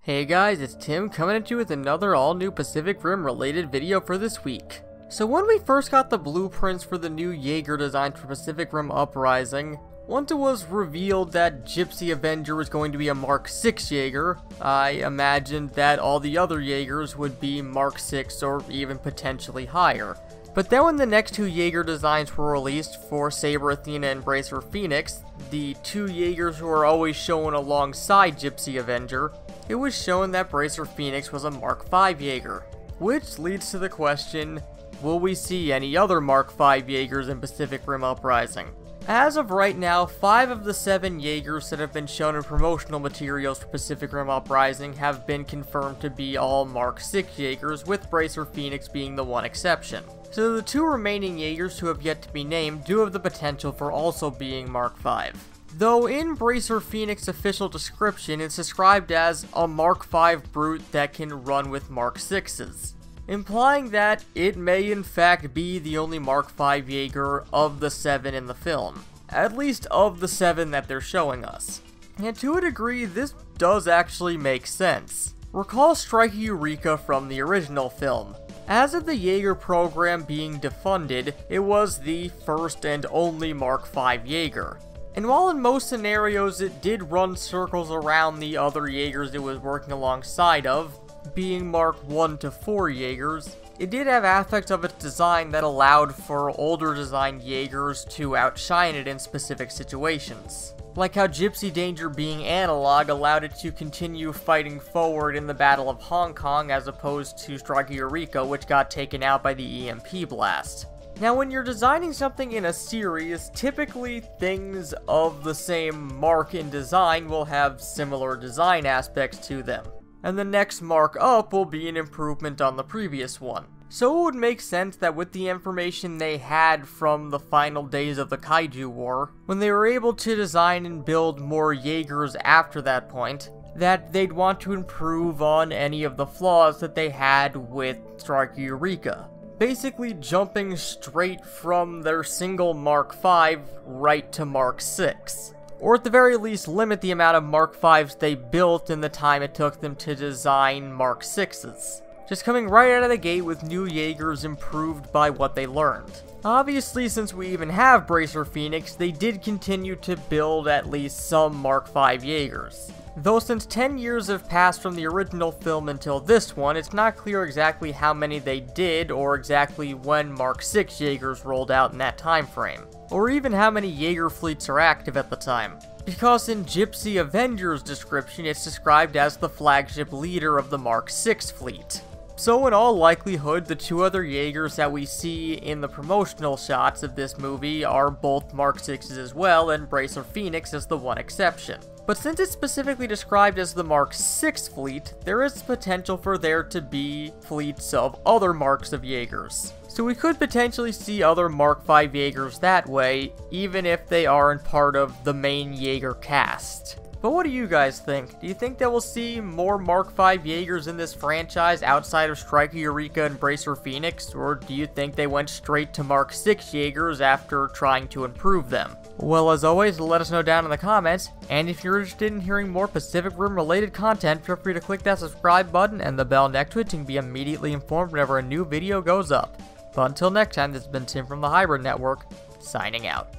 Hey guys, it's Tim coming at you with another all-new Pacific Rim related video for this week. So when we first got the blueprints for the new Jaeger designs for Pacific Rim Uprising, once it was revealed that Gypsy Avenger was going to be a Mark VI Jaeger, I imagined that all the other Jaegers would be Mark VI or even potentially higher. But then when the next two Jaeger designs were released for Saber Athena and Bracer Phoenix, the two Jaegers who are always shown alongside Gypsy Avenger, it was shown that Bracer Phoenix was a Mark V Jaeger. Which leads to the question, will we see any other Mark V Jaegers in Pacific Rim Uprising? As of right now, 5 of the 7 Jaegers that have been shown in promotional materials for Pacific Rim Uprising have been confirmed to be all Mark VI Jaegers, with Bracer Phoenix being the one exception. So the 2 remaining Jaegers who have yet to be named do have the potential for also being Mark V. Though in Bracer Phoenix's official description, it's described as a Mark V brute that can run with Mark VIs, implying that it may in fact be the only Mark V Jaeger of the 7 in the film, at least of the 7 that they're showing us. And to a degree, this does actually make sense. Recall Strike Eureka from the original film. As of the Jaeger program being defunded, it was the first and only Mark V Jaeger. And while in most scenarios it did run circles around the other Jaegers it was working alongside of, being Mark I to IV Jaegers, it did have aspects of its design that allowed for older designed Jaegers to outshine it in specific situations. Like how Gypsy Danger being analog allowed it to continue fighting forward in the Battle of Hong Kong as opposed to Strike Eureka, which got taken out by the EMP blast. Now when you're designing something in a series, typically things of the same mark in design will have similar design aspects to them, and the next mark up will be an improvement on the previous one. So it would make sense that with the information they had from the final days of the Kaiju War, when they were able to design and build more Jaegers after that point, that they'd want to improve on any of the flaws that they had with Strike Eureka. Basically jumping straight from their single Mark V right to Mark VI. Or at the very least limit the amount of Mark Vs they built in the time it took them to design Mark VIs. Just coming right out of the gate with new Jaegers improved by what they learned. Obviously, since we even have Bracer Phoenix, they did continue to build at least some Mark V Jaegers. Though since 10 years have passed from the original film until this one, it's not clear exactly how many they did or exactly when Mark VI Jaegers rolled out in that time frame, or even how many Jaeger fleets are active at the time. Because in Gypsy Avenger's description, it's described as the flagship leader of the Mark VI fleet. So in all likelihood, the 2 other Jaegers that we see in the promotional shots of this movie are both Mark VIs as well, and Bracer Phoenix is the one exception. But since it's specifically described as the Mark VI fleet, there is potential for there to be fleets of other marks of Jaegers. So we could potentially see other Mark V Jaegers that way, even if they aren't part of the main Jaeger cast. But what do you guys think? Do you think that we'll see more Mark V Jaegers in this franchise outside of Strike Eureka and Bracer Phoenix, or do you think they went straight to Mark VI Jaegers after trying to improve them? Well, as always, let us know down in the comments, and if you're interested in hearing more Pacific Rim related content, feel free to click that subscribe button and the bell next to it to be immediately informed whenever a new video goes up. But until next time, this has been Tim from the Hybrid Network, signing out.